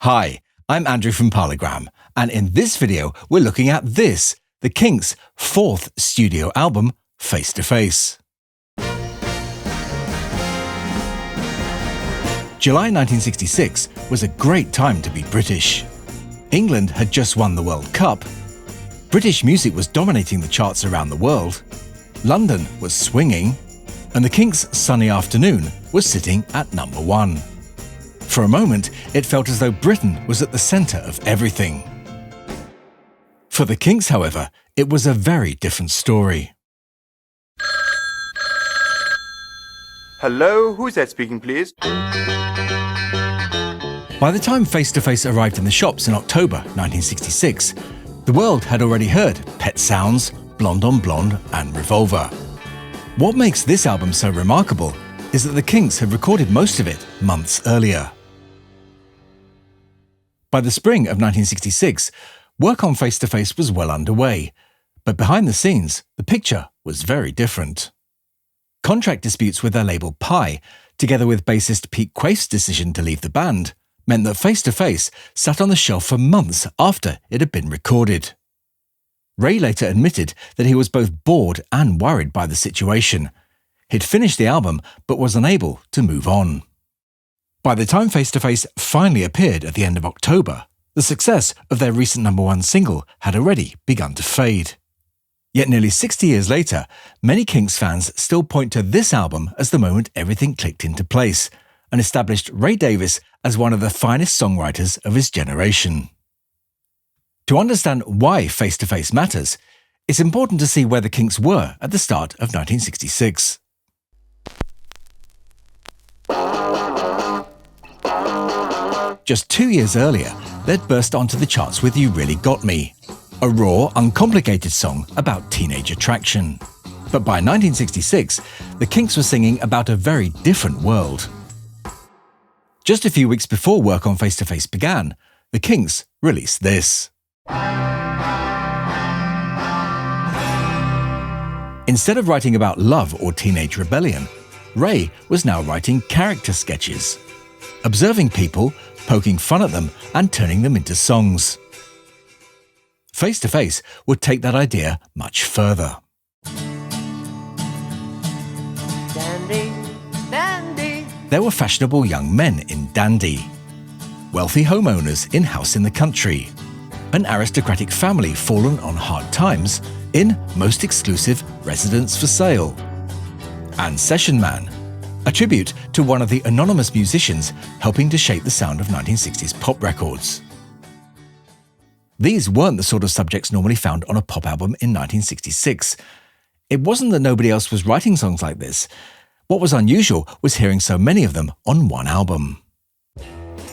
Hi, I'm Andrew from Parlogram, and in this video we're looking at this, the Kinks' fourth studio album, Face to Face. July 1966 was a great time to be British. England had just won the World Cup. British music was dominating the charts around the world. London was swinging, and the Kinks' Sunny Afternoon was sitting at number 1. For a moment, it felt as though Britain was at the centre of everything. For the Kinks, however, it was a very different story. Hello, who's that speaking, please? By the time Face to Face arrived in the shops in October 1966, the world had already heard Pet Sounds, Blonde on Blonde and Revolver. What makes this album so remarkable is that the Kinks had recorded most of it months earlier. By the spring of 1966, work on Face to Face was well underway, but behind the scenes, the picture was very different. Contract disputes with their label Pye, together with bassist Pete Quaife's decision to leave the band, meant that Face to Face sat on the shelf for months after it had been recorded. Ray later admitted that he was both bored and worried by the situation. He'd finished the album but was unable to move on. By the time Face to Face finally appeared at the end of October, the success of their recent #1 single had already begun to fade. Yet nearly 60 years later, many Kinks fans still point to this album as the moment everything clicked into place and established Ray Davies as one of the finest songwriters of his generation. To understand why Face to Face matters, it's important to see where the Kinks were at the start of 1966. Just 2 years earlier, they'd burst onto the charts with You Really Got Me, a raw, uncomplicated song about teenage attraction. But by 1966, the Kinks were singing about a very different world. Just a few weeks before work on Face to Face began, the Kinks released this. Instead of writing about love or teenage rebellion, Ray was now writing character sketches, observing people, poking fun at them and turning them into songs. Face to Face would take that idea much further. Dandy, dandy. There were fashionable young men in Dandy, wealthy homeowners in House in the Country, an aristocratic family fallen on hard times in Most Exclusive Residence for Sale, and Session Man, a tribute to one of the anonymous musicians helping to shape the sound of 1960s pop records. These weren't the sort of subjects normally found on a pop album in 1966. It wasn't that nobody else was writing songs like this. What was unusual was hearing so many of them on one album.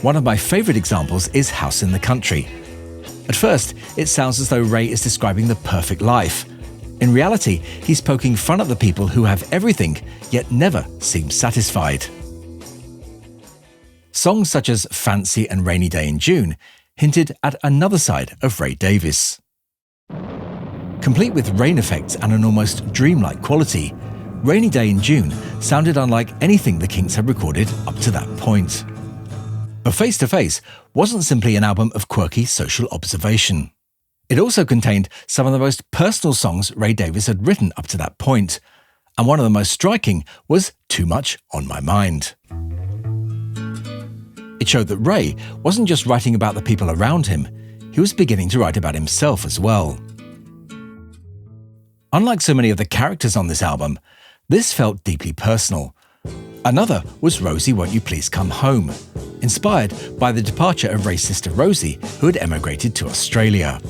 One of my favourite examples is House in the Country. At first, it sounds as though Ray is describing the perfect life. In reality, he's poking fun at the people who have everything, yet never seem satisfied. Songs such as Fancy and Rainy Day in June hinted at another side of Ray Davies. Complete with rain effects and an almost dreamlike quality, Rainy Day in June sounded unlike anything the Kinks had recorded up to that point. But Face to Face wasn't simply an album of quirky social observation. It also contained some of the most personal songs Ray Davies had written up to that point, and one of the most striking was Too Much on My Mind. It showed that Ray wasn't just writing about the people around him, he was beginning to write about himself as well. Unlike so many of the characters on this album, this felt deeply personal. Another was Rosie Won't You Please Come Home, inspired by the departure of Ray's sister Rosie, who had emigrated to Australia.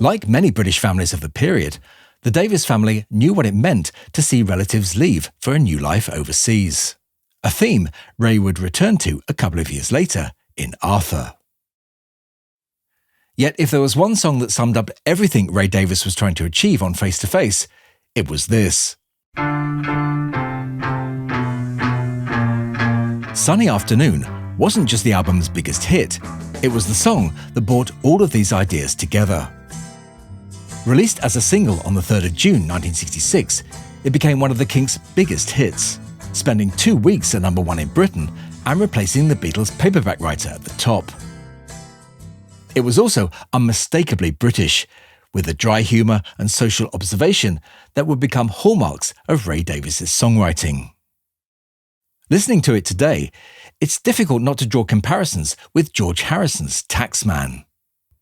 Like many British families of the period, the Davies family knew what it meant to see relatives leave for a new life overseas, a theme Ray would return to a couple of years later in Arthur. Yet if there was one song that summed up everything Ray Davies was trying to achieve on Face to Face, it was this. Sunny Afternoon wasn't just the album's biggest hit, it was the song that brought all of these ideas together. Released as a single on the 3rd of June 1966, it became one of the Kinks' biggest hits, spending 2 weeks at #1 in Britain and replacing the Beatles' paperback writer at the top. It was also unmistakably British, with the dry humour and social observation that would become hallmarks of Ray Davies' songwriting. Listening to it today, it's difficult not to draw comparisons with George Harrison's Taxman.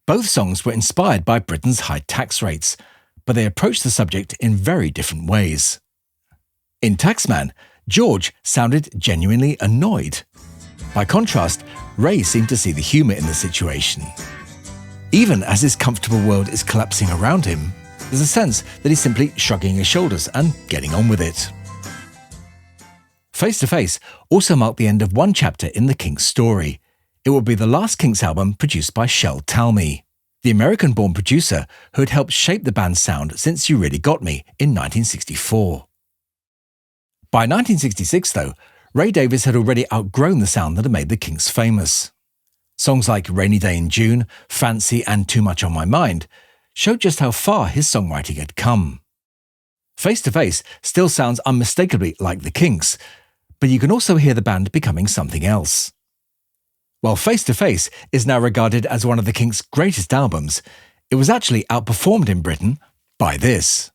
Both songs were inspired by Britain's high tax rates, but they approached the subject in very different ways. In Taxman, George sounded genuinely annoyed. By contrast, Ray seemed to see the humour in the situation. Even as his comfortable world is collapsing around him, there's a sense that he's simply shrugging his shoulders and getting on with it. Face to Face also marked the end of one chapter in the Kinks story. It would be the last Kinks album produced by Shel Talmy, the American-born producer who had helped shape the band's sound since You Really Got Me in 1964. By 1966, though, Ray Davies had already outgrown the sound that had made the Kinks famous. Songs like Rainy Day in June, Fancy and Too Much on My Mind showed just how far his songwriting had come. Face to Face still sounds unmistakably like the Kinks, but you can also hear the band becoming something else. While Face to Face is now regarded as one of the Kinks' greatest albums, it was actually outperformed in Britain by this.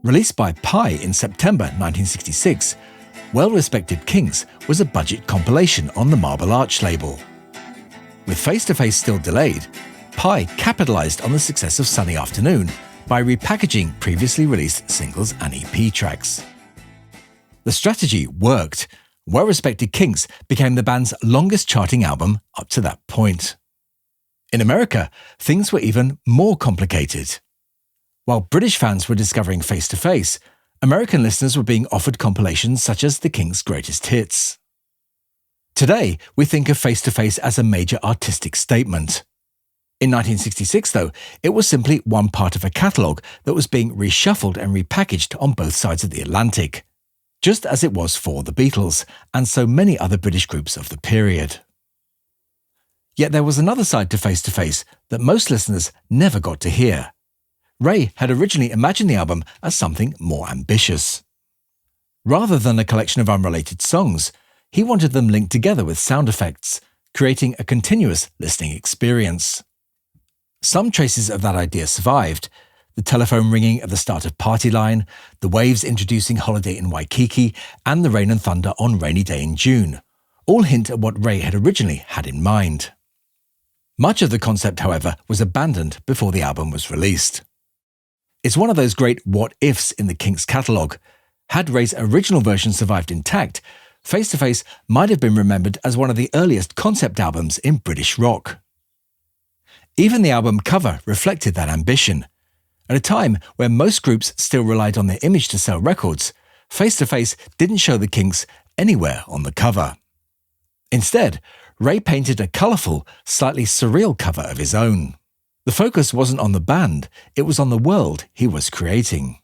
Released by Pi in September 1966, Well-Respected Kinks was a budget compilation on the Marble Arch label. With Face to Face still delayed, Pi capitalised on the success of Sunny Afternoon by repackaging previously released singles and EP tracks. The strategy worked. Well-Respected Kinks became the band's longest charting album up to that point. In America, things were even more complicated. While British fans were discovering Face to Face, American listeners were being offered compilations such as the Kinks' greatest hits. Today, we think of Face to Face as a major artistic statement. In 1966, though, it was simply one part of a catalogue that was being reshuffled and repackaged on both sides of the Atlantic, just as it was for the Beatles and so many other British groups of the period. Yet there was another side to Face that most listeners never got to hear. Ray had originally imagined the album as something more ambitious. Rather than a collection of unrelated songs, he wanted them linked together with sound effects, creating a continuous listening experience. Some traces of that idea survived: the telephone ringing at the start of Party Line, the waves introducing Holiday in Waikiki, and the rain and thunder on Rainy Day in June, all hint at what Ray had originally had in mind. Much of the concept, however, was abandoned before the album was released. It's one of those great what-ifs in the Kinks' catalogue. Had Ray's original version survived intact, Face to Face might have been remembered as one of the earliest concept albums in British rock. Even the album cover reflected that ambition. At a time where most groups still relied on their image to sell records, Face to Face didn't show the Kinks anywhere on the cover. Instead, Ray painted a colourful, slightly surreal cover of his own. The focus wasn't on the band, it was on the world he was creating.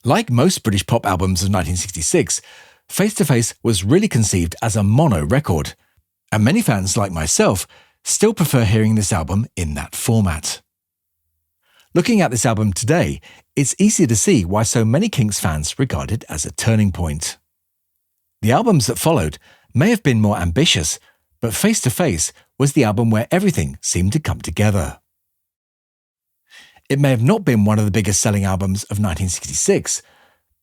Like most British pop albums of 1966, Face to Face was really conceived as a mono record, and many fans like myself still prefer hearing this album in that format. Looking at this album today, it's easy to see why so many Kinks fans regard it as a turning point. The albums that followed may have been more ambitious, but Face to Face was the album where everything seemed to come together. It may have not been one of the biggest selling albums of 1966,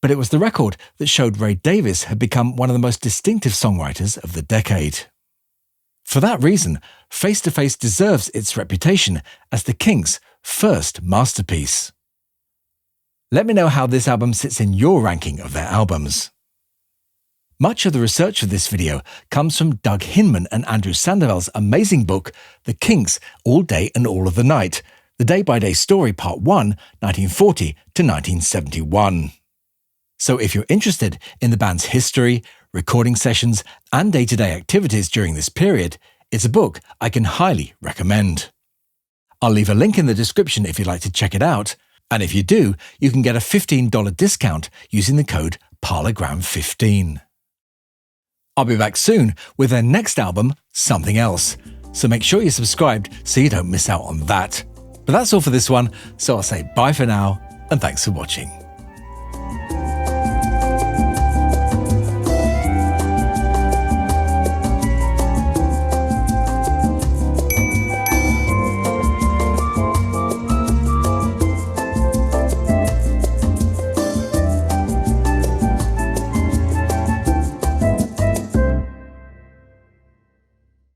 but it was the record that showed Ray Davies had become one of the most distinctive songwriters of the decade. For that reason, Face to Face deserves its reputation as the Kinks' first masterpiece. Let me know how this album sits in your ranking of their albums. Much of the research for this video comes from Doug Hinman and Andrew Sandoval's amazing book, The Kinks, All Day and All of the Night, The Day-by-Day Story Part 1, 1940 to 1971. So if you're interested in the band's history, recording sessions, and day-to-day activities during this period, it's a book I can highly recommend. I'll leave a link in the description if you'd like to check it out, and if you do, you can get a $15 discount using the code Parlogram15. I'll be back soon with their next album, Something Else, so make sure you're subscribed so you don't miss out on that. But that's all for this one, so I'll say bye for now, and thanks for watching.